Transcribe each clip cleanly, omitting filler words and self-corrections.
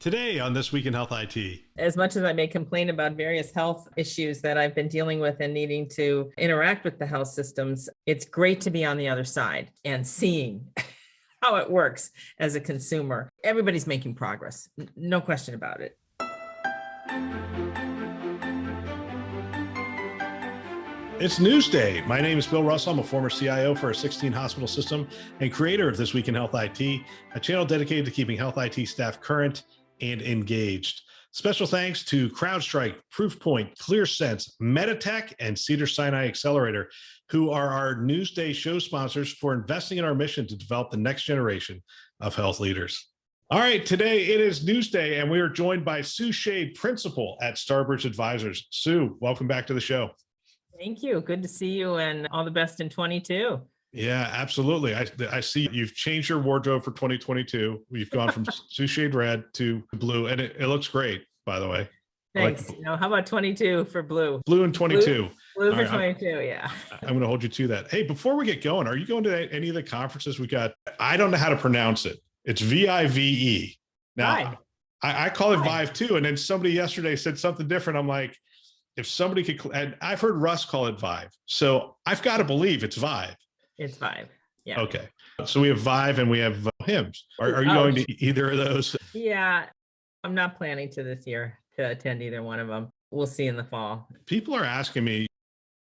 Today on This Week in Health IT. As much as I may complain about various health issues that I've been dealing with and needing to interact with the health systems, it's great to be on the other side and seeing how it works as a consumer. Everybody's making progress, no question about it. It's Newsday. My name is Bill Russell. I'm a former CIO for a 16 hospital system and creator of This Week in Health IT, a channel dedicated to keeping health IT staff current and engaged. Special thanks to CrowdStrike, Proofpoint, ClearSense, Meditech, and Cedars-Sinai Accelerator, who are our Newsday show sponsors for investing in our mission to develop the next generation of health leaders. All right, today it is Newsday, and we are joined by Sue Schade, Principal at StarBridge Advisors. Sue, welcome back to the show. Thank you. Good to see you, and all the best in 22. Yeah, absolutely. I see you've changed your wardrobe for 2022. We've gone from Sue Schade red to blue, and it looks great, by the way. Thanks. How about 22 for blue? Blue and 22. Blue for 22, yeah. I'm going to hold you to that. Hey, before we get going, are you going to any of the conferences we got? I don't know how to pronounce it. It's VIVE. Now, I call it Vive too, and then somebody yesterday said something different. I'm like, if somebody could, and I've heard Russ call it Vive, so I've got to believe it's Vive. It's Vive. Yeah. Okay. So we have Vive and we have HIMSS. Are you going to either of those? Yeah. I'm not planning to this year to attend either one of them. We'll see in the fall. People are asking me,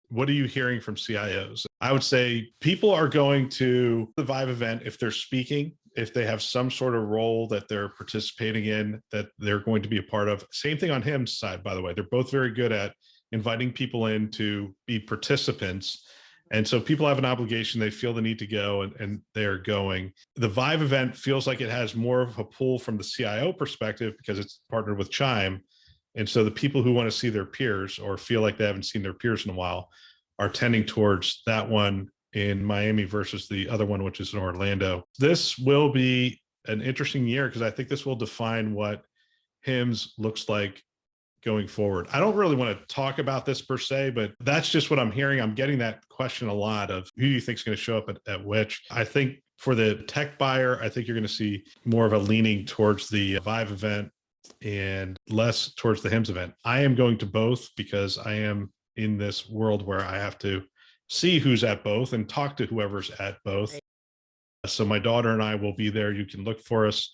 what are you hearing from CIOs? I would say people are going to the Vive event if they're speaking, if they have some sort of role that they're participating in, that they're going to be a part of. Same thing on HIMSS side, by the way. They're both very good at inviting people in to be participants. And so people have an obligation, they feel the need to go, and they're going. The Vive event feels like it has more of a pull from the CIO perspective because it's partnered with CHIME. And so the people who want to see their peers or feel like they haven't seen their peers in a while are tending towards that one in Miami versus the other one, which is in Orlando. This will be an interesting year because I think this will define what HIMSS looks like going forward. I don't really want to talk about this per se, but that's just what I'm hearing. I'm getting that question a lot of who you think is going to show up at which. I think for the tech buyer, I think you're going to see more of a leaning towards the Vive event and less towards the HIMSS event. I am going to both because I am in this world where I have to see who's at both and talk to whoever's at both. So my daughter and I will be there. You can look for us,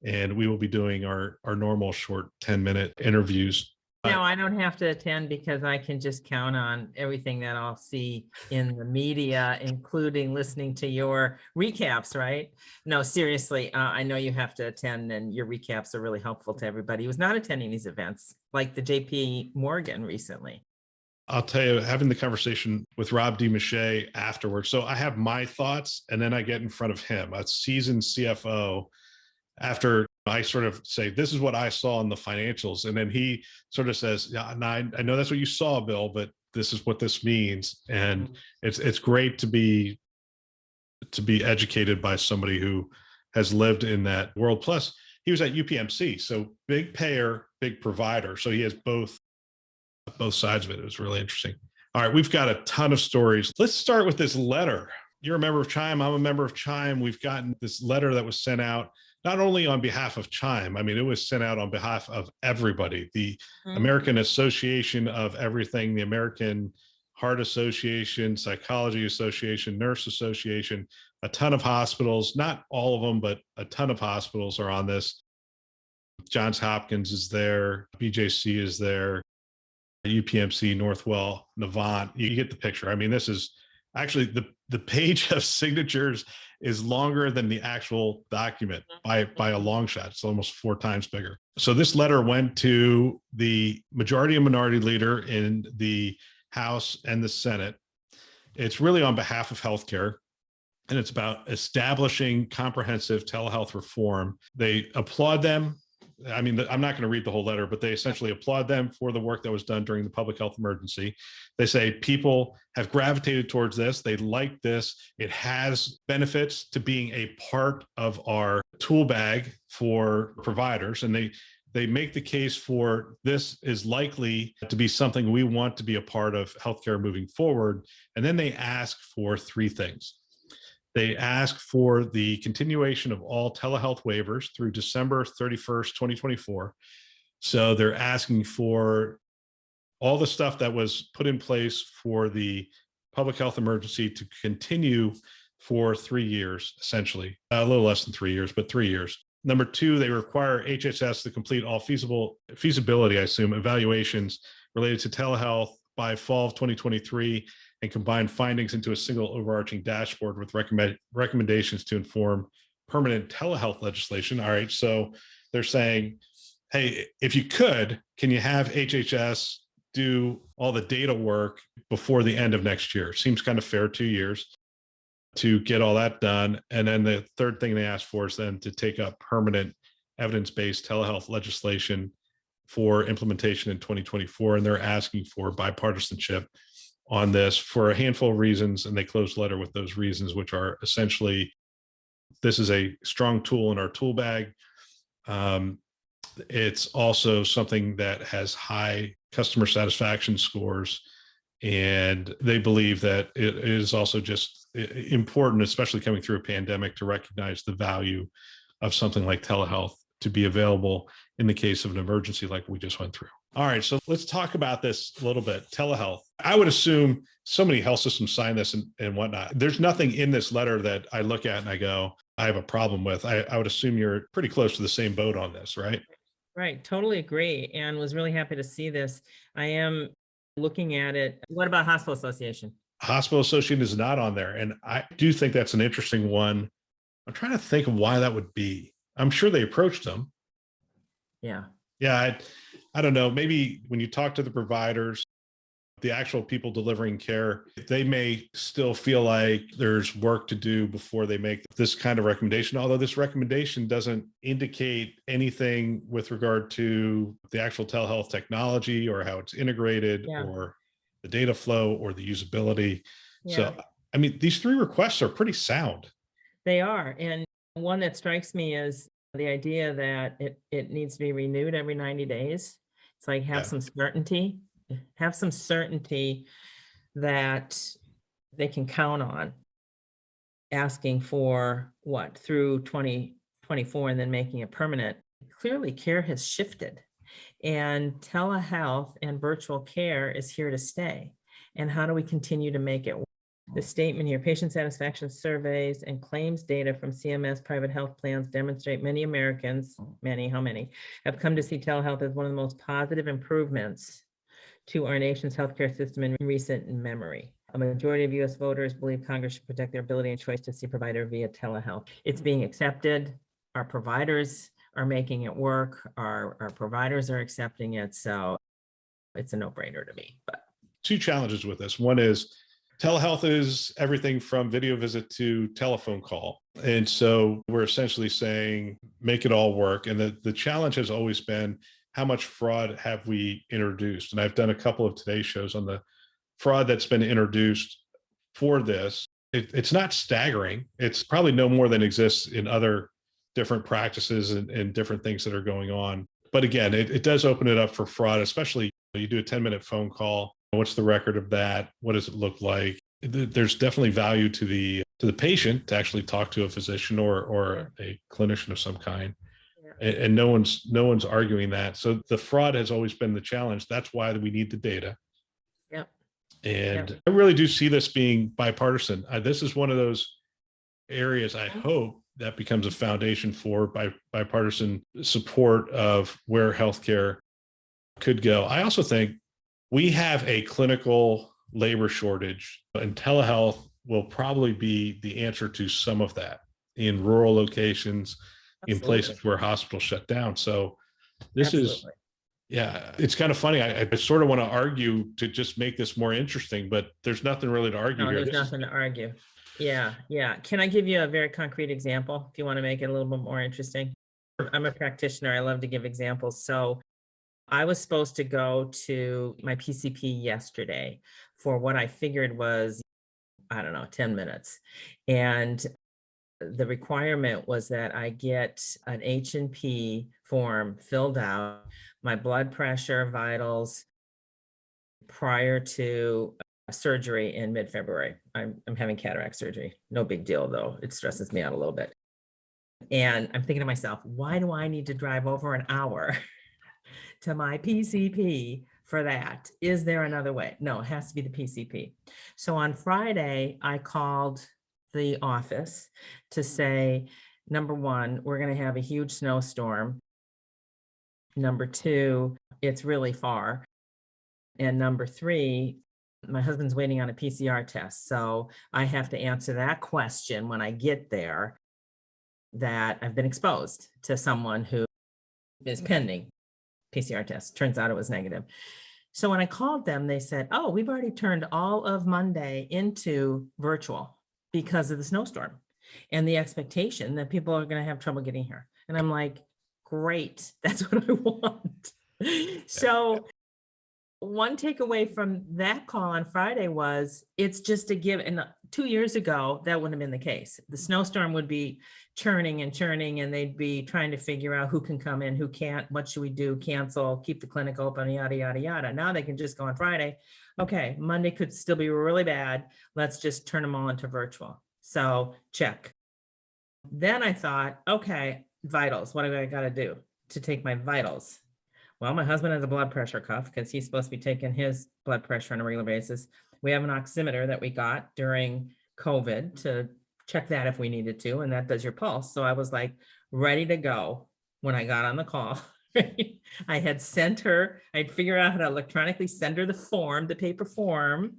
and we will be doing our normal short 10-minute interviews. No, I don't have to attend because I can just count on everything that I'll see in the media, including listening to your recaps, right? No, seriously, I know you have to attend, and your recaps are really helpful to everybody who's not attending these events, like the JP Morgan recently. I'll tell you, having the conversation with Rob DiMiche afterwards. So I have my thoughts, and then I get in front of him, a seasoned CFO, after I sort of say, this is what I saw in the financials. And then he sort of says, yeah, I know that's what you saw, Bill, but this is what this means. And it's great to be educated by somebody who has lived in that world. Plus, he was at UPMC, so big payer, big provider. So he has both sides of it. It was really interesting. All right, we've got a ton of stories. Let's start with this letter. You're a member of CHIME. I'm a member of CHIME. We've gotten this letter that was sent out not only on behalf of CHIME, I mean, it was sent out on behalf of everybody, the American Association of Everything, the American Heart Association, Psychology Association, Nurse Association, a ton of hospitals, not all of them, but a ton of hospitals are on this. Johns Hopkins is there, BJC is there, UPMC, Northwell, Novant, you get the picture. I mean, this is actually the page of signatures is longer than the actual document by a long shot. It's almost 4 times bigger. So this letter went to the majority and minority leader in the House and the Senate. It's really on behalf of healthcare, and it's about establishing comprehensive telehealth reform. They applaud them. I mean, I'm not going to read the whole letter, but they essentially applaud them for the work that was done during the public health emergency. They say people have gravitated towards this. They like this. It has benefits to being a part of our tool bag for providers. And they make the case for this is likely to be something we want to be a part of healthcare moving forward. And then they ask for 3 things. They ask for the continuation of all telehealth waivers through December 31st, 2024. So they're asking for all the stuff that was put in place for the public health emergency to continue for 3 years, essentially. A little less than 3 years, but 3 years. Number two, they require HHS to complete all feasibility, I assume, evaluations related to telehealth by fall of 2023 and combine findings into a single overarching dashboard with recommendations to inform permanent telehealth legislation. All right, so they're saying, hey, if you could, can you have HHS do all the data work before the end of next year? Seems kind of fair, 2 years to get all that done. And then the third thing they asked for is then to take up permanent evidence-based telehealth legislation for implementation in 2024. And they're asking for bipartisanship on this for a handful of reasons. And they closed the letter with those reasons, which are essentially, this is a strong tool in our tool bag. It's also something that has high customer satisfaction scores. And they believe that it is also just important, especially coming through a pandemic, to recognize the value of something like telehealth to be available in the case of an emergency like we just went through. All right, so let's talk about this a little bit. Telehealth. I would assume so many health systems sign this and whatnot. There's nothing in this letter that I look at and I go, I have a problem with. I would assume you're pretty close to the same boat on this, right? Right, totally agree, and was really happy to see this. I am looking at it. What about Hospital Association? Hospital Association is not on there. And I do think that's an interesting one. I'm trying to think of why that would be. I'm sure they approached them. Yeah. Yeah, I don't know. Maybe when you talk to the providers, the actual people delivering care, they may still feel like there's work to do before they make this kind of recommendation. Although this recommendation doesn't indicate anything with regard to the actual telehealth technology or how it's integrated or the data flow or the usability. So, I mean, these three requests are pretty sound. They are. And one that strikes me is the idea that it needs to be renewed every 90 days. It's like have some certainty that they can count on asking for what through 2024 and then making it permanent. Clearly care has shifted and telehealth and virtual care is here to stay. And how do we continue to make it work? The statement here, patient satisfaction surveys and claims data from CMS private health plans demonstrate many Americans, how many, have come to see telehealth as one of the most positive improvements to our nation's healthcare system in recent memory. A majority of US voters believe Congress should protect their ability and choice to see a provider via telehealth. It's being accepted. Our providers are making it work. Our providers are accepting it. So it's a no-brainer to me. But two challenges with this. One is telehealth is everything from video visit to telephone call. And so we're essentially saying, make it all work. And the challenge has always been, how much fraud have we introduced? And I've done a couple of Today shows on the fraud that's been introduced for this. It's not staggering. It's probably no more than exists in other different practices and different things that are going on. But again, it does open it up for fraud, especially you do a 10-minute phone call. What's the record of that? What does it look like? There's definitely value to the patient to actually talk to a physician or a clinician of some kind. And no one's arguing that. So the fraud has always been the challenge. That's why we need the data. Yep. And I really do see this being bipartisan. This is one of those areas I hope that becomes a foundation for bipartisan support of where healthcare could go. I also think we have a clinical labor shortage, and telehealth will probably be the answer to some of that in rural locations, in places where hospitals shut down. So this is, it's kind of funny. I sort of want to argue to just make this more interesting, but there's nothing really to argue here. There's nothing to argue. Yeah. Can I give you a very concrete example if you want to make it a little bit more interesting? I'm a practitioner. I love to give examples. So I was supposed to go to my PCP yesterday for what I figured was, 10 minutes. And the requirement was that I get an H&P form filled out, my blood pressure, vitals, prior to surgery in mid-February. I'm having cataract surgery. No big deal though. It stresses me out a little bit. And I'm thinking to myself, why do I need to drive over an hour to my PCP for that? Is there another way? No, it has to be the PCP. So on Friday, I called the office to say, number one, we're going to have a huge snowstorm. Number two, it's really far. And number three, my husband's waiting on a PCR test. So I have to answer that question when I get there, that I've been exposed to someone who is pending PCR test. Turns out it was negative. So when I called them, they said, oh, we've already turned all of Monday into virtual because of the snowstorm and the expectation that people are going to have trouble getting here. And I'm like, great, that's what I want. So one takeaway from that call on Friday was it's just a give. And 2 years ago, that wouldn't have been the case. The snowstorm would be churning and churning, and they'd be trying to figure out who can come in, who can't, what should we do, cancel, keep the clinic open, yada, yada, yada. Now they can just go on Friday. Okay, Monday could still be really bad. Let's just turn them all into virtual. So check. Then I thought, okay, vitals. What do I got to do to take my vitals? Well, my husband has a blood pressure cuff because he's supposed to be taking his blood pressure on a regular basis. We have an oximeter that we got during COVID to check that if we needed to, and that does your pulse. So I was like ready to go when I got on the call. I had sent her, I'd figured out how to electronically send her the form, the paper form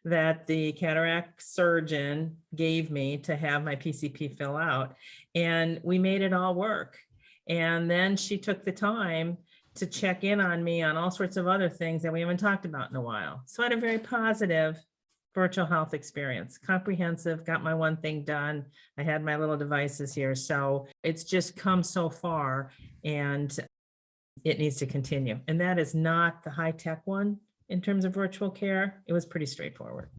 that the cataract surgeon gave me to have my PCP fill out. And we made it all work. And then she took the time to check in on me on all sorts of other things that we haven't talked about in a while. So I had a very positive virtual health experience, comprehensive, got my one thing done. I had my little devices here. So it's just come so far and it needs to continue. And that is not the high tech one in terms of virtual care. It was pretty straightforward.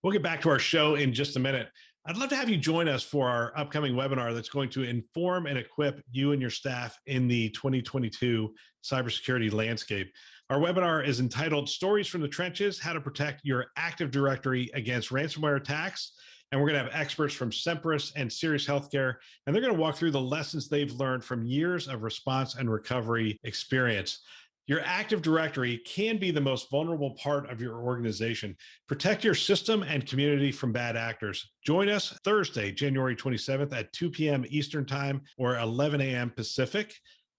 We'll get back to our show in just a minute. I'd love to have you join us for our upcoming webinar that's going to inform and equip you and your staff in the 2022 cybersecurity landscape. Our webinar is entitled Stories from the Trenches, How to Protect Your Active Directory Against Ransomware Attacks. And we're going to have experts from Semperis and Sirius Healthcare, and they're going to walk through the lessons they've learned from years of response and recovery experience. Your Active Directory can be the most vulnerable part of your organization. Protect your system and community from bad actors. Join us Thursday, January 27th at 2 p.m. Eastern Time or 11 a.m. Pacific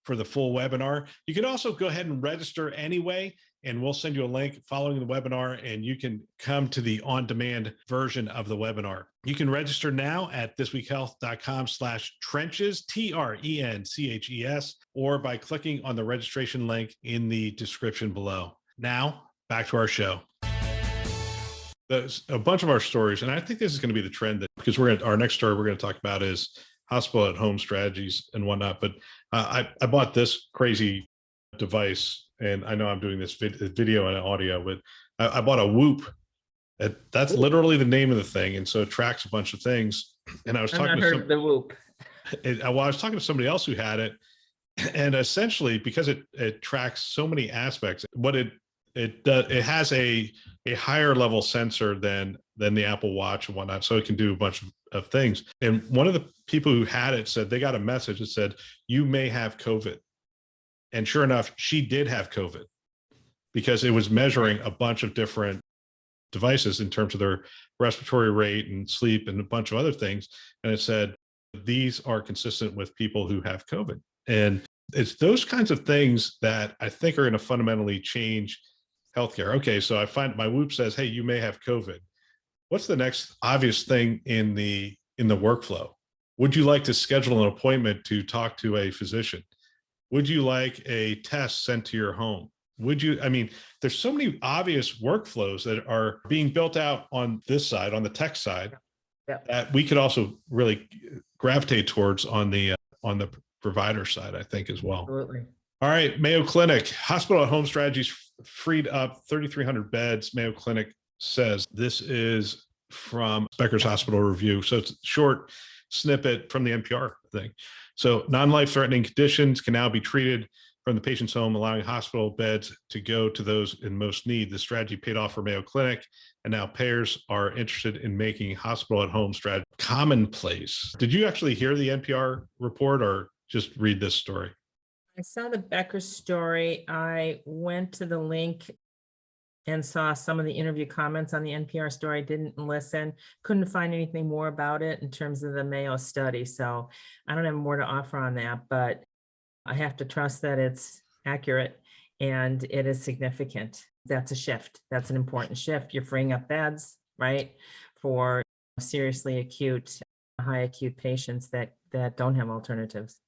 for the full webinar. You can also go ahead and register anyway, and we'll send you a link following the webinar, and you can come to the on-demand version of the webinar. You can register now at thisweekhealth.com/trenches, TRENCHES, or by clicking on the registration link in the description below. Now, back to our show. There's a bunch of our stories, and I think this is going to be the trend, because our next story we're going to talk about is hospital at home strategies and whatnot. But I bought this crazy device, and I know I'm doing this video and audio, but I bought a Whoop. That's literally the name of the thing, and so it tracks a bunch of things. And I was talking to the Whoop. I was talking to somebody else who had it, and essentially because it tracks so many aspects, what it does, it has a higher level sensor than the Apple Watch and whatnot, so it can do a bunch of things. And one of the people who had it said they got a message that said, "You may have COVID." And sure enough, she did have COVID, because it was measuring a bunch of different devices in terms of their respiratory rate and sleep and a bunch of other things. And it said, these are consistent with people who have COVID. And it's those kinds of things that I think are going to fundamentally change healthcare. Okay, so I find my Whoop says, hey, you may have COVID. What's the next obvious thing in the workflow? Would you like to schedule an appointment to talk to a physician? Would you like a test sent to your home? There's so many obvious workflows that are being built out on this side, on the tech side, that we could also really gravitate towards on the provider side, I think, as well. Absolutely. All right, Mayo Clinic, hospital at home strategies freed up 3,300 beds. Mayo Clinic says this is from Becker's Hospital Review. So it's a short snippet from the NPR thing. So non-life threatening conditions can now be treated from the patient's home, allowing hospital beds to go to those in most need. The strategy paid off for Mayo Clinic, and now payers are interested in making hospital at home strategy commonplace. Did you actually hear the NPR report or just read this story? I saw the Becker story. I went to the link and saw some of the interview comments on the NPR story, didn't listen, couldn't find anything more about it in terms of the Mayo study. So I don't have more to offer on that, but I have to trust that it's accurate and it is significant. That's a shift. That's an important shift. You're freeing up beds, right, for seriously acute, high acute patients that don't have alternatives.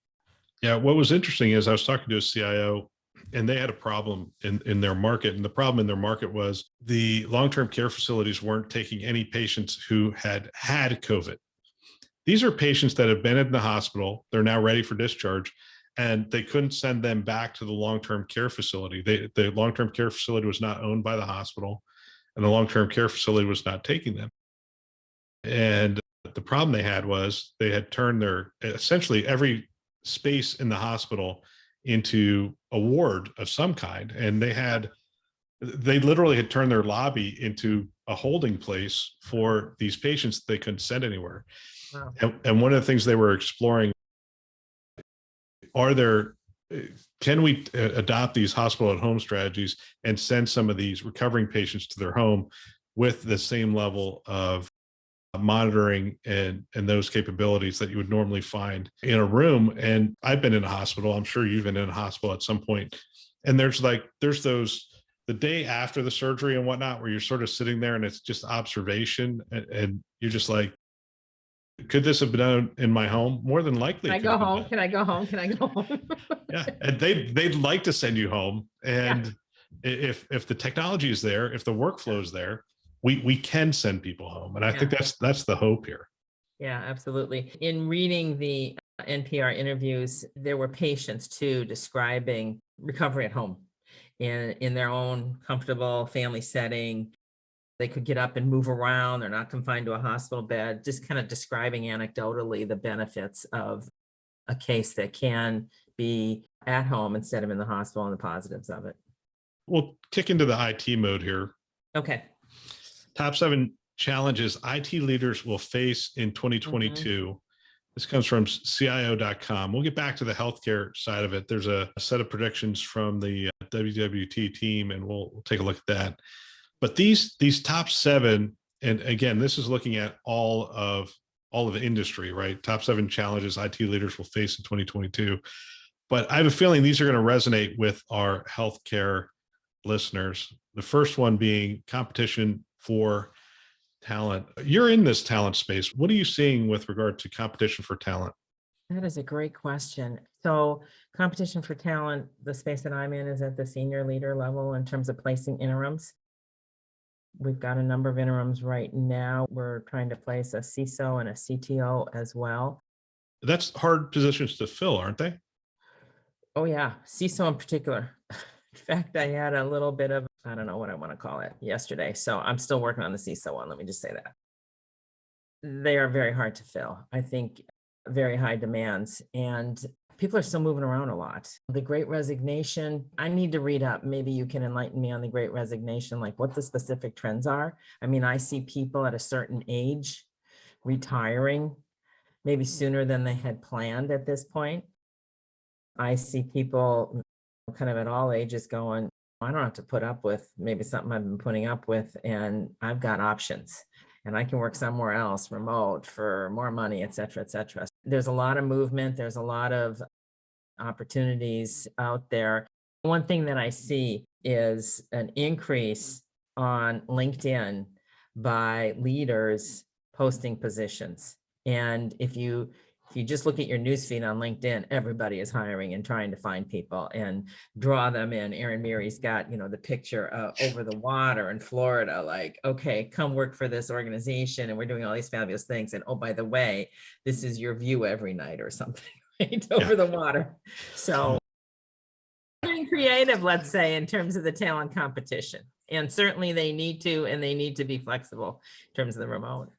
Yeah, what was interesting is I was talking to a CIO and they had a problem in their market. And the problem in their market was the long-term care facilities weren't taking any patients who had COVID. These are patients that have been in the hospital. They're now ready for discharge, and they couldn't send them back to the long-term care facility. The long-term care facility was not owned by the hospital, and the long-term care facility was not taking them. And the problem they had was they had turned their essentially every space in the hospital into a ward of some kind, and they literally had turned their lobby into a holding place for these patients they couldn't send anywhere. Wow. And one of the things they were exploring, can we adopt these hospital at home strategies and send some of these recovering patients to their home with the same level of monitoring and those capabilities that you would normally find in a room? And I've been in a hospital. I'm sure you've been in a hospital at some point. And there's those the day after the surgery and whatnot, where you're sort of sitting there and it's just observation, and you're just like, could this have been done in my home? More than likely. Can I go home? Can I go home? Can I go home? Yeah. And they'd like to send you home. And yeah, if the technology is there, if the workflow is there, we can send people home. And I think that's the hope here. Yeah, absolutely. In reading the NPR interviews, there were patients too describing recovery at home in their own comfortable family setting. They could get up and move around. They're not confined to a hospital bed, just kind of describing anecdotally the benefits of a case that can be at home instead of in the hospital and the positives of it. We'll kick into the IT mode here. Okay. Top 7 challenges IT leaders will face in 2022. Mm-hmm. This comes from CIO.com. We'll get back to the healthcare side of it. There's a set of predictions from the WWT team, and we'll take a look at that. But these top 7, and again, this is looking at all of industry, right? Top 7 challenges IT leaders will face in 2022. But I have a feeling these are going to resonate with our healthcare listeners. The first one being competition for talent. You're in this talent space. What are you seeing with regard to competition for talent? That is a great question. So competition for talent, the space that I'm in is at the senior leader level in terms of placing interims. We've got a number of interims right now. We're trying to place a CISO and a CTO as well. That's hard positions to fill, aren't they? Oh yeah, CISO in particular. In fact, I had a little bit of, I don't know what I want to call it, yesterday. So I'm still working on the CISO one. Let me just say that. They are very hard to fill. I think very high demands, and people are still moving around a lot. The Great Resignation, I need to read up. Maybe you can enlighten me on the Great Resignation, like what the specific trends are. I mean, I see people at a certain age retiring, maybe sooner than they had planned at this point. I see people kind of at all ages going, I don't have to put up with maybe something I've been putting up with, and I've got options, and I can work somewhere else remote for more money, et cetera, et cetera. There's a lot of movement. There's a lot of opportunities out there. One thing that I see is an increase on LinkedIn by leaders posting positions. And if you just look at your newsfeed on LinkedIn, everybody is hiring and trying to find people and draw them in. Aaron Meary's got, the picture over the water in Florida, like, okay, come work for this organization and we're doing all these fabulous things. And oh, by the way, this is your view every night or something, right? Over the water. So being creative, let's say, in terms of the talent competition. And certainly they need to be flexible in terms of the remote.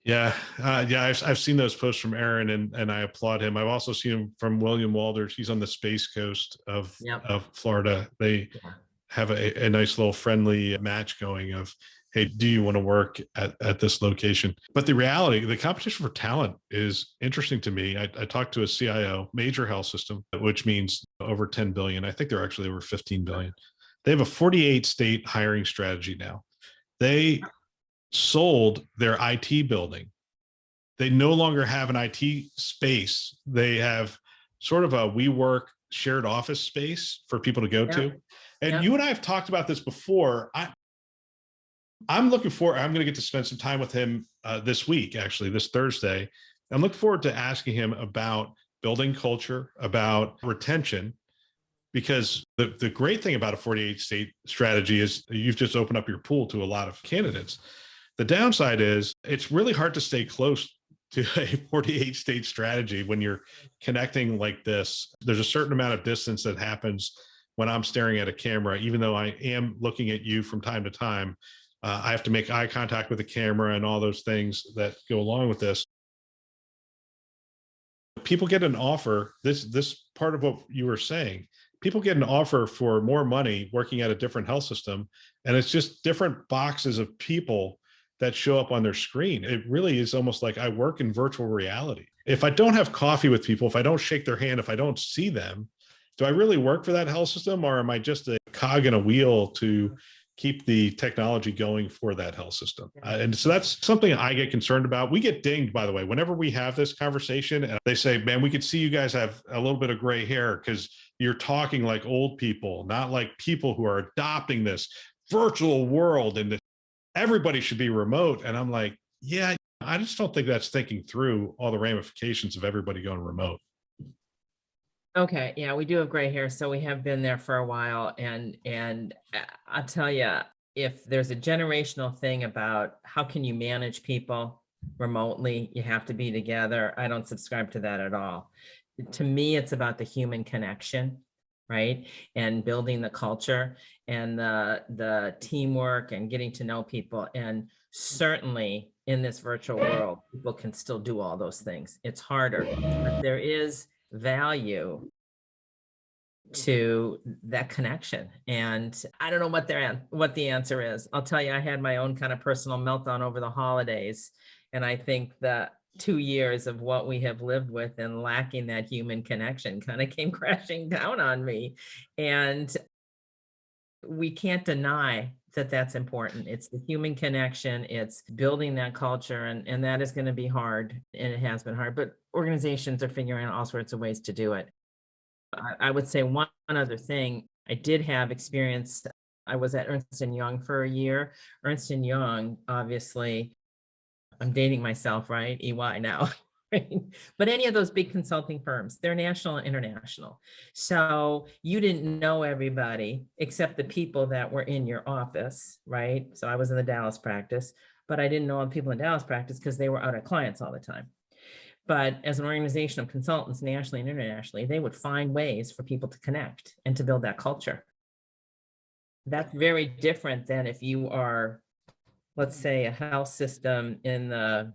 Yeah, I've seen those posts from Aaron, and I applaud him. I've also seen him from William Walders. He's on the Space Coast Yep. of Florida. They Yeah. have a nice little friendly match going of, hey, do you want to work at this location? But the reality, the competition for talent is interesting to me. I talked to a CIO, major health system, which means over 10 billion. I think they're actually over 15 billion. They have a 48 state hiring strategy now. They sold their IT building. They no longer have an IT space. They have sort of a WeWork shared office space for people to go to. Yep. And Yep. you and I have talked about this before. I'm looking forward. I'm going to get to spend some time with him this week, actually, this Thursday. I'm looking forward to asking him about building culture, about retention, because the great thing about a 48 state strategy is you've just opened up your pool to a lot of candidates. The downside is it's really hard to stay close to a 48 state strategy when you're connecting like this. There's a certain amount of distance that happens when I'm staring at a camera, even though I am looking at you from time to time. I have to make eye contact with the camera and all those things that go along with this. People get an offer. This part of what you were saying, people get an offer for more money working at a different health system, and it's just different boxes of people that show up on their screen. It really is almost like I work in virtual reality. If I don't have coffee with people, if I don't shake their hand, if I don't see them, do I really work for that health system, or am I just a cog in a wheel to keep the technology going for that health system? And so that's something I get concerned about. We get dinged, by the way, whenever we have this conversation, and they say, man, we could see you guys have a little bit of gray hair because you're talking like old people, not like people who are adopting this virtual world and everybody should be remote. And I'm like, yeah, I just don't think that's thinking through all the ramifications of everybody going remote. Okay, yeah, we do have gray hair, so we have been there for a while, and I'll tell you, if there's a generational thing about how can you manage people remotely, you have to be together. I don't subscribe to that at all. To me, it's about the human connection, right? And building the culture and the teamwork and getting to know people. And certainly in this virtual world, people can still do all those things. It's harder, but there is value to that connection. And I don't know what the answer is. I'll tell you, I had my own kind of personal meltdown over the holidays. And I think that 2 years of what we have lived with and lacking that human connection kind of came crashing down on me. And we can't deny that that's important. It's the human connection, it's building that culture, and that is going to be hard, and it has been hard, but organizations are figuring out all sorts of ways to do it. I would say one other thing. I did have experience. I was at Ernst& Young for a year. Ernst& Young, obviously, I'm dating myself, right? EY now. Right? But any of those big consulting firms, they're national and international. So you didn't know everybody except the people that were in your office, right? So I was in the Dallas practice, but I didn't know all the people in Dallas practice because they were out at clients all the time. But as an organization of consultants nationally and internationally, they would find ways for people to connect and to build that culture. That's very different than if you are, let's say, a health system in the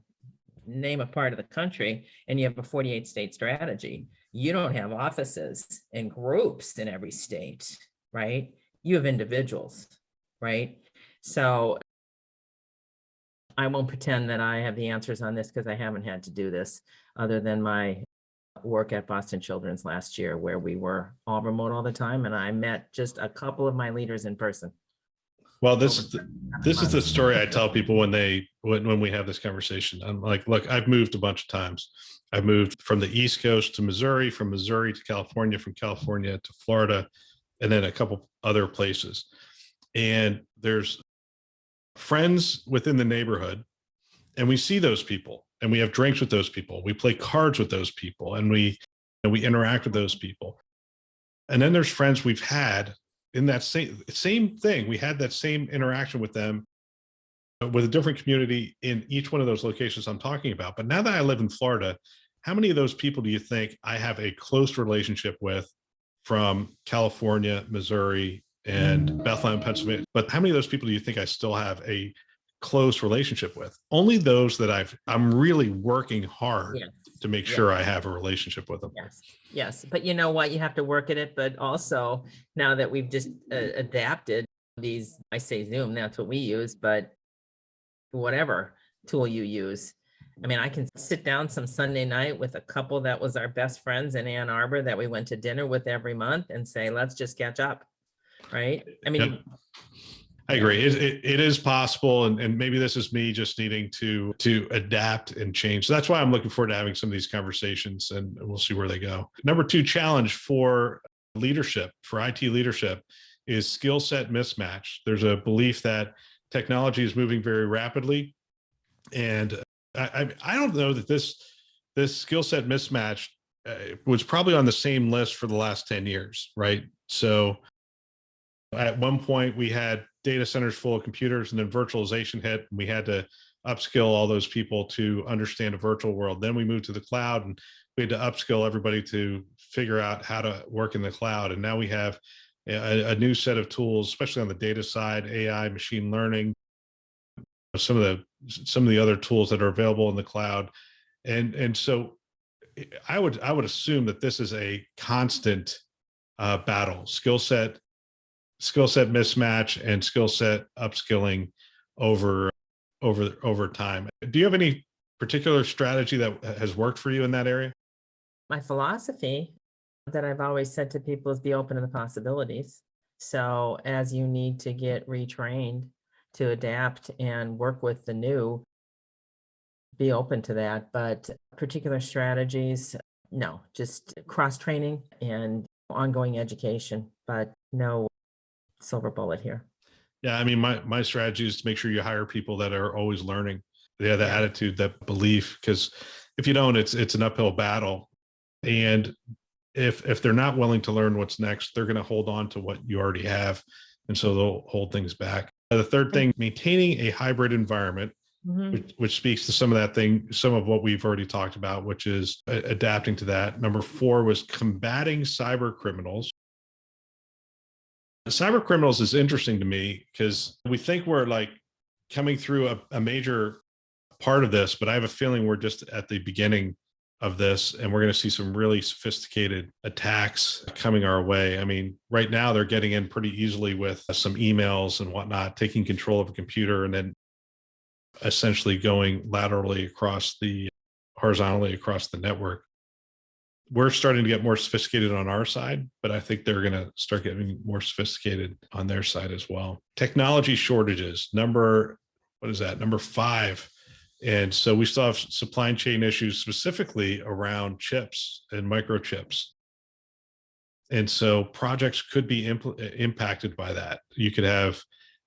name a part of the country and you have a 48 state strategy. You don't have offices and groups in every state, right? You have individuals, right? So I won't pretend that I have the answers on this because I haven't had to do this other than my work at Boston Children's last year, where we were all remote all the time. And I met just a couple of my leaders in person. Well, this is the story I tell people when we have this conversation. I'm like, look, I've moved a bunch of times. I've moved from the East Coast to Missouri, from Missouri to California, from California to Florida, and then a couple other places. And there's friends within the neighborhood, and we see those people, and we have drinks with those people. We play cards with those people, and we interact with those people. And then there's friends we've had in that same thing. We had that same interaction with them with a different community in each one of those locations I'm talking about. But now that I live in Florida, how many of those people do you think I have a close relationship with from California, Missouri, and Bethlehem, Pennsylvania? But how many of those people do you think I still have a close relationship with. Only those that I'm really working hard Yes. to make Yes. sure I have a relationship with them. Yes. Yes. But you know what? You have to work at it. But also now that we've just adapted these, I say Zoom, that's what we use, but whatever tool you use. I mean, I can sit down some Sunday night with a couple that was our best friends in Ann Arbor that we went to dinner with every month and say, let's just catch up. Right. I mean, Yep. I agree. It is possible. And maybe this is me just needing to adapt and change. So that's why I'm looking forward to having some of these conversations, and we'll see where they go. Number 2 challenge for leadership, for IT leadership, is skill set mismatch. There's a belief that technology is moving very rapidly. And I don't know that this skill set mismatch was probably on the same list for the last 10 years, right? So at one point we had data centers full of computers, and then virtualization hit, and we had to upskill all those people to understand a virtual world. Then we moved to the cloud, and we had to upskill everybody to figure out how to work in the cloud. And now we have a new set of tools, especially on the data side, AI, machine learning, some of the other tools that are available in the cloud. And so I would assume that this is a constant battle, skill set mismatch and skill set upskilling over time. Do you have any particular strategy that has worked for you in that area? my philosophy that I've always said to people is be open to the possibilities. So as you need to get retrained to adapt and work with the new, be open to that. But particular strategies, no, just cross training and ongoing education, but no silver bullet here. Yeah, I mean, my strategy is to make sure you hire people that are always learning. They have the Yeah. attitude, that belief, because if you don't, it's an uphill battle. And if they're not willing to learn what's next, they're going to hold on to what you already have, and so they'll hold things back. The third thing, maintaining a hybrid environment, Mhm. which speaks to some of that thing, some of what we've already talked about, which is adapting to that. Number 4 was combating cyber criminals. Cyber criminals is interesting to me because we think we're like coming through a major part of this, but I have a feeling we're just at the beginning of this, and we're going to see some really sophisticated attacks coming our way. I mean, right now they're getting in pretty easily with some emails and whatnot, taking control of a computer and then essentially going horizontally across the network. We're starting to get more sophisticated on our side, but I think they're going to start getting more sophisticated on their side as well. Technology shortages, number 5. And so we still have supply chain issues, specifically around chips and microchips. And so projects could be impacted by that. You could have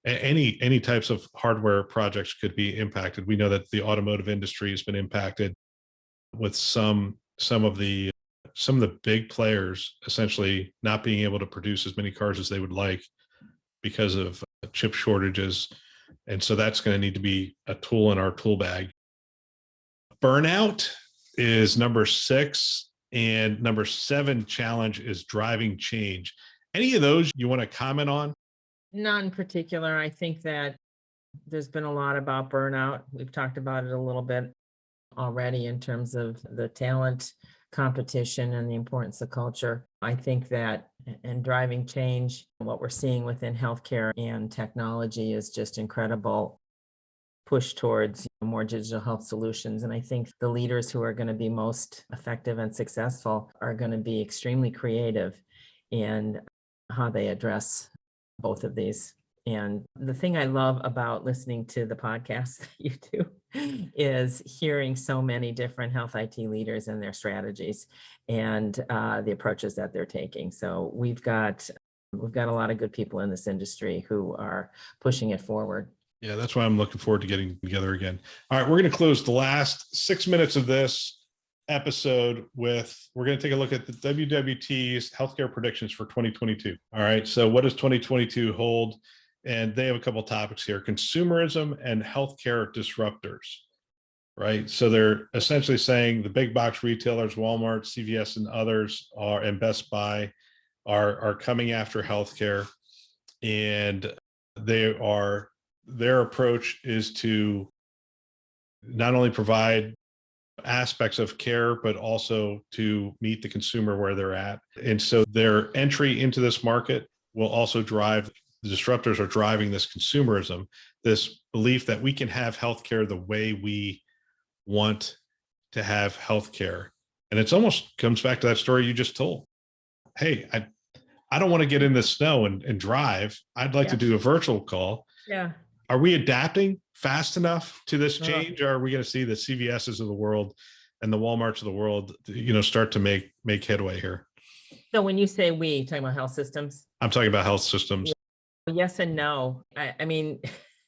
any types of hardware projects could be impacted. We know that the automotive industry has been impacted with some of the big players essentially not being able to produce as many cars as they would like because of chip shortages. And so that's going to need to be a tool in our tool bag. Burnout is number 6, and number 7 challenge is driving change. Any of those you want to comment on? Not in particular. I think that there's been a lot about burnout. We've talked about it a little bit already in terms of the talent competition and the importance of culture. I think that and driving change, what we're seeing within healthcare and technology is just incredible push towards more digital health solutions. And I think the leaders who are going to be most effective and successful are going to be extremely creative in how they address both of these. And the thing I love about listening to the podcast that you do is hearing so many different health IT leaders and their strategies and the approaches that they're taking. So we've got a lot of good people in this industry who are pushing it forward. Yeah, that's why I'm looking forward to getting together again. All right, we're going to close the last 6 minutes of this episode we're going to take a look at the WWT's healthcare predictions for 2022. All right, so what does 2022 hold? And they have a couple of topics here: consumerism and healthcare disruptors. Right, so they're essentially saying the big box retailers, Walmart, CVS, and others and Best Buy are coming after healthcare, and they are their approach is to not only provide aspects of care, but also to meet the consumer where they're at. And so their entry into this market will also drive, the disruptors are driving this consumerism, this belief that we can have healthcare the way we want to have healthcare. And it's almost comes back to that story you just told. Hey, I don't want to get in the snow and drive. I'd like to do a virtual call. Yeah. Are we adapting fast enough to this change? Or are we going to see the CVSs of the world and the Walmarts of the world, start to make headway here? So when you say we, talking about health systems? I'm talking about health systems. Yes and no. I mean,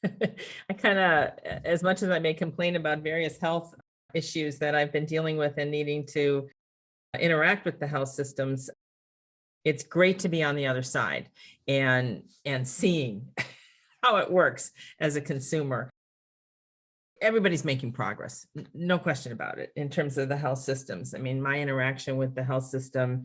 I kind of, as much as I may complain about various health issues that I've been dealing with and needing to interact with the health systems, it's great to be on the other side and seeing how it works as a consumer. Everybody's making progress, no question about it, in terms of the health systems. I mean, my interaction with the health system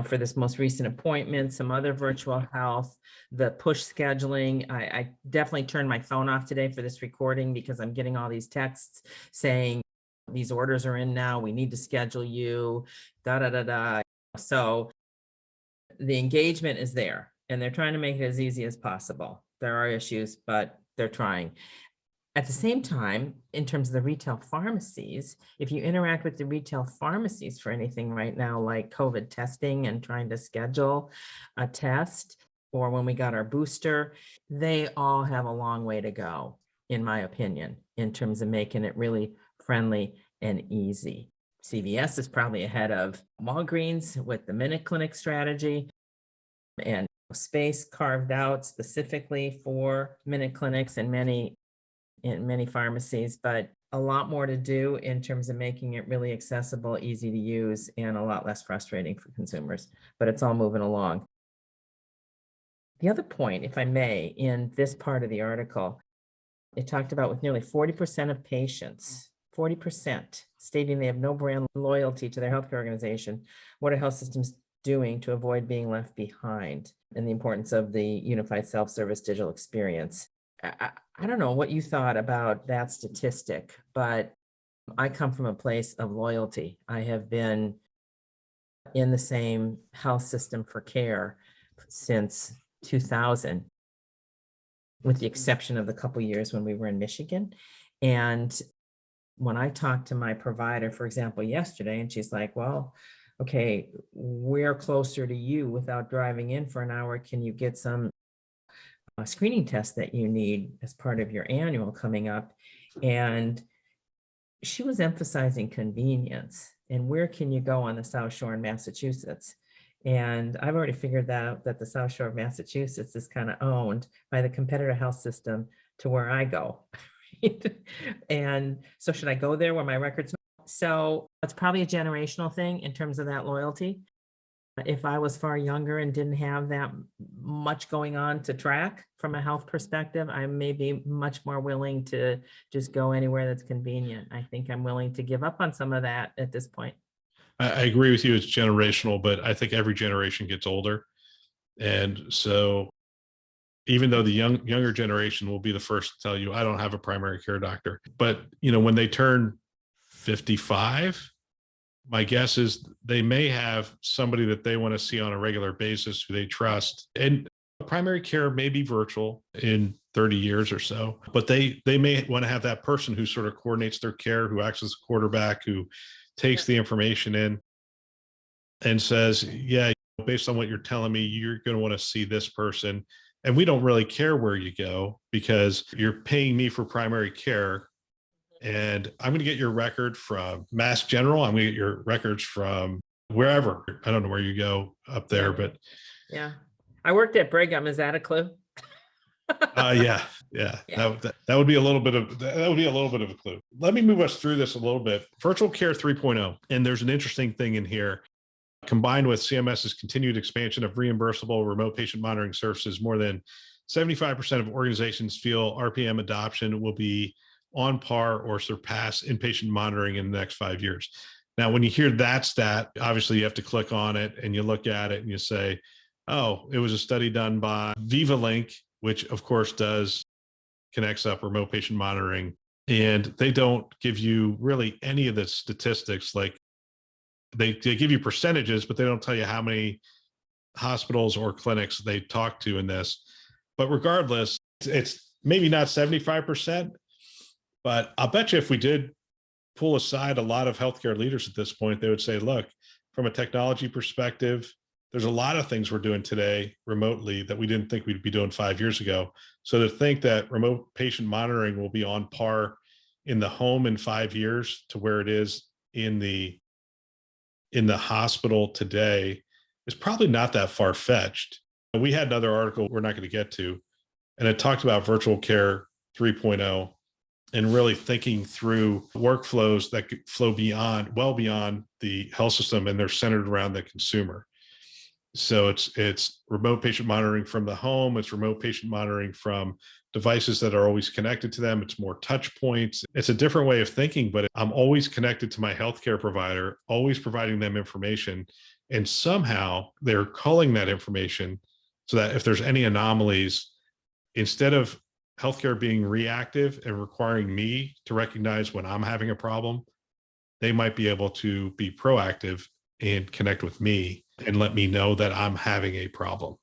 for this most recent appointment, some other virtual health, the push scheduling. I definitely turned my phone off today for this recording because I'm getting all these texts saying these orders are in now, we need to schedule you, da da da da. So the engagement is there and they're trying to make it as easy as possible. There are issues, but they're trying. At the same time, in terms of the retail pharmacies, if you interact with the retail pharmacies for anything right now, like COVID testing and trying to schedule a test, or when we got our booster, they all have a long way to go, in my opinion, in terms of making it really friendly and easy. CVS is probably ahead of Walgreens with the Minute Clinic strategy and space carved out specifically for Minute Clinics and in many pharmacies, but a lot more to do in terms of making it really accessible, easy to use, and a lot less frustrating for consumers, but it's all moving along. The other point, if I may, in this part of the article, it talked about with nearly 40% of patients, 40% stating they have no brand loyalty to their healthcare organization. What are health systems doing to avoid being left behind, and the importance of the unified self-service digital experience? I don't know what you thought about that statistic, but I come from a place of loyalty. I have been in the same health system for care since 2000, with the exception of the couple years when we were in Michigan. And when I talked to my provider, for example, yesterday, and she's like, well, okay, we're closer to you without driving in for an hour. Can you get some screening tests that you need as part of your annual coming up? And she was emphasizing convenience and where can you go on the South Shore in Massachusetts. And I've already figured out that the South Shore of Massachusetts is kind of owned by the competitor health system to where I go. And so should I go there where my records? So it's probably a generational thing in terms of that loyalty. If I was far younger and didn't have that much going on to track from a health perspective, I may be much more willing to just go anywhere that's convenient. I think I'm willing to give up on some of that at this point. I agree with you. It's generational, but I think every generation gets older. And so even though the younger generation will be the first to tell you, I don't have a primary care doctor, but when they turn 55, my guess is they may have somebody that they want to see on a regular basis who they trust. And primary care may be virtual in 30 years or so, but they may want to have that person who sort of coordinates their care, who acts as a quarterback, who takes the information in and says, yeah, based on what you're telling me, you're going to want to see this person. And we don't really care where you go because you're paying me for primary care. And I'm going to get your record from Mass General. I'm going to get your records from wherever. I don't know where you go up there, but yeah, I worked at Brigham. Is that a clue? yeah. That would be a little bit of a clue. Let me move us through this a little bit. Virtual Care 3.0, and there's an interesting thing in here. Combined with CMS's continued expansion of reimbursable remote patient monitoring services, more than 75% of organizations feel RPM adoption will be on par or surpass inpatient monitoring in the next 5 years. Now, when you hear that stat, obviously you have to click on it and you look at it and you say, oh, it was a study done by VivaLink which of course connects up remote patient monitoring. And they don't give you really any of the statistics. Like they give you percentages, but they don't tell you how many hospitals or clinics they talk to in this. But regardless, it's maybe not 75%, but I'll bet you if we did pull aside a lot of healthcare leaders at this point, they would say, look, from a technology perspective, there's a lot of things we're doing today remotely that we didn't think we'd be doing 5 years ago. So to think that remote patient monitoring will be on par in the home in 5 years to where it is in the hospital today is probably not that far-fetched. We had another article we're not going to get to, and it talked about virtual care 3.0 and really thinking through workflows that could flow well beyond the health system, and they're centered around the consumer. So it's remote patient monitoring from the home. It's remote patient monitoring from devices that are always connected to them. It's more touch points. It's a different way of thinking, but I'm always connected to my healthcare provider, always providing them information. And somehow they're culling that information so that if there's any anomalies, instead of healthcare being reactive and requiring me to recognize when I'm having a problem, they might be able to be proactive and connect with me and let me know that I'm having a problem.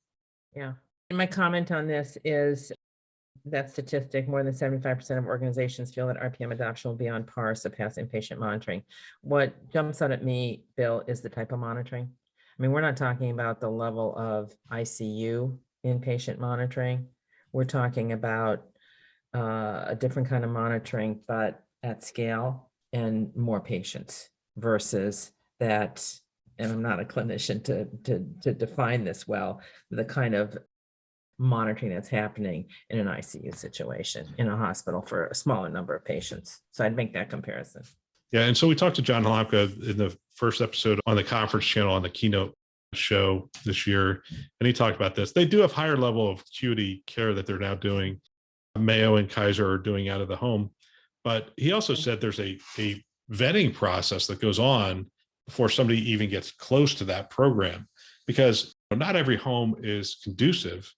Yeah. And my comment on this is that statistic, more than 75% of organizations feel that RPM adoption will be on par, surpassing patient monitoring. What jumps out at me, Bill, is the type of monitoring. I mean, we're not talking about the level of ICU inpatient monitoring. We're talking about a different kind of monitoring, but at scale and more patients versus that. And I'm not a clinician to define this well, the kind of monitoring that's happening in an ICU situation in a hospital for a smaller number of patients. So I'd make that comparison. Yeah. And so we talked to John Halapka in the first episode on the conference channel on the keynote show this year. And he talked about this. They do have higher level of acuity care that they're now doing. Mayo and Kaiser are doing out of the home. But he also said there's a vetting process that goes on before somebody even gets close to that program, because not every home is conducive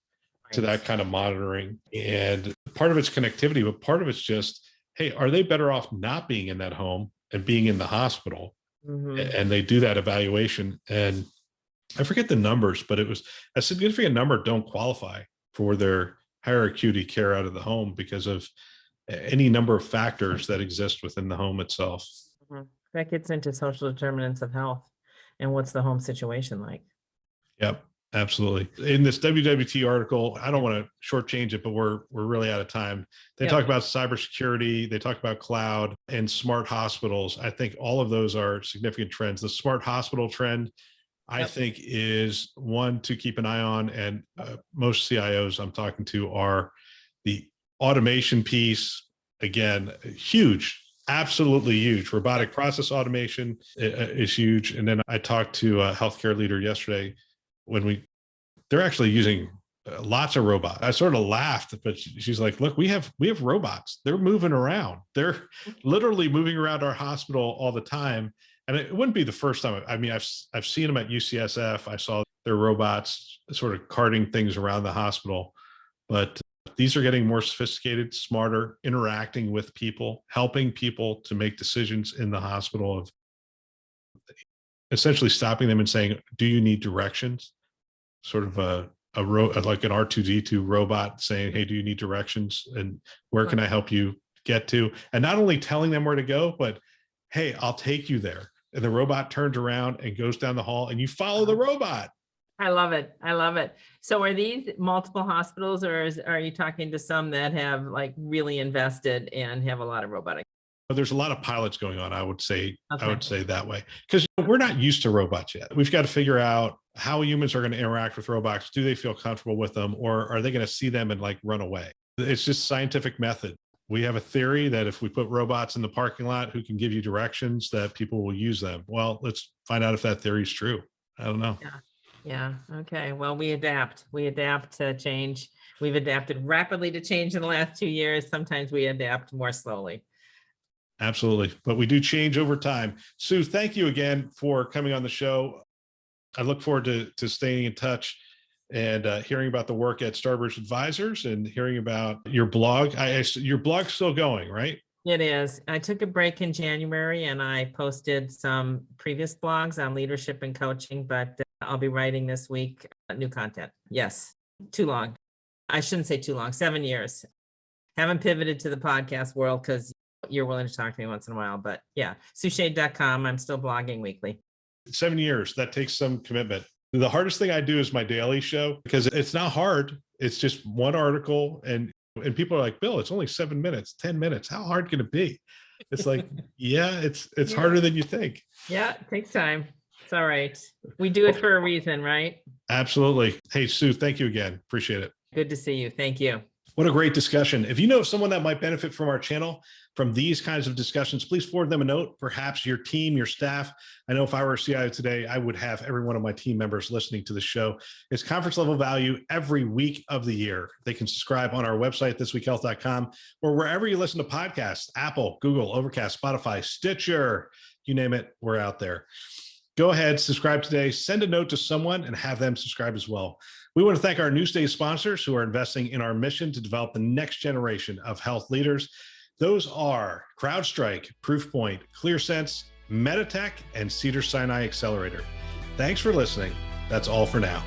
to that kind of monitoring. And part of it's connectivity, but part of it's just, hey, are they better off not being in that home and being in the hospital? Mm-hmm. And they do that evaluation. And I forget the numbers, but it was a significant number don't qualify for their higher acuity care out of the home because of any number of factors that exist within the home itself. Mm-hmm. That gets into social determinants of health and what's the home situation like. Yep, absolutely. In this WWT article, I don't want to shortchange it, but we're really out of time. They talk about cybersecurity, they talk about cloud and smart hospitals. I think all of those are significant trends. The smart hospital trend, I think, is one to keep an eye on. And most CIOs I'm talking to are the automation piece. Again, huge. Absolutely huge. Robotic process automation is huge. And then I talked to a healthcare leader yesterday they're actually using lots of robots. I sort of laughed, but she's like, look, we have robots. They're moving around. They're literally moving around our hospital all the time. And it wouldn't be the first time. I mean, I've seen them at UCSF. I saw their robots sort of carting things around the hospital, but these are getting more sophisticated, smarter, interacting with people, helping people to make decisions in the hospital, of essentially stopping them and saying, do you need directions? Sort of like an R2D2 robot saying, hey, do you need directions? And where can I help you get to? And not only telling them where to go, but hey, I'll take you there. And the robot turns around and goes down the hall and you follow the robot. I love it. I love it. So are these multiple hospitals, or are you talking to some that have like really invested and have a lot of robotic? There's a lot of pilots going on, I would say. Okay. I would say that way, because we're not used to robots yet. We've got to figure out how humans are going to interact with robots. Do they feel comfortable with them, or are they going to see them and like run away? It's just scientific method. We have a theory that if we put robots in the parking lot who can give you directions, that people will use them. Well, let's find out if that theory is true. I don't know. Yeah. Okay. Well, we adapt to change. We've adapted rapidly to change in the last 2 years. Sometimes we adapt more slowly. Absolutely. But we do change over time. Sue, thank you again for coming on the show. I look forward to staying in touch. and hearing about the work at StarBridge Advisors and hearing about your blog. Your blog's still going, right? It is. I took a break in January and I posted some previous blogs on leadership and coaching, but I'll be writing this week new content. Yes, too long. I shouldn't say too long, 7 years. Haven't pivoted to the podcast world because you're willing to talk to me once in a while, but yeah, Schade.com. I'm still blogging weekly. 7 years, that takes some commitment. The hardest thing I do is my daily show because it's not hard. It's just one article and people are like, Bill, it's only 7 minutes, 10 minutes. How hard can it be? It's like, yeah, it's harder than you think. Yeah, it takes time. It's all right. We do it for a reason, right? Absolutely. Hey, Sue, thank you again. Appreciate it. Good to see you. Thank you. What a great discussion. If you know of someone that might benefit from our channel, from these kinds of discussions, please forward them a note, perhaps your team, your staff. I know if I were a CIO today, I would have every one of my team members listening to the show. It's conference level value every week of the year. They can subscribe on our website, thisweekhealth.com, or wherever you listen to podcasts, Apple, Google, Overcast, Spotify, Stitcher, you name it, we're out there. Go ahead, subscribe today, send a note to someone and have them subscribe as well. We want to thank our Newsday sponsors who are investing in our mission to develop the next generation of health leaders. Those are CrowdStrike, Proofpoint, ClearSense, Meditech, and Cedars-Sinai Accelerator. Thanks for listening. That's all for now.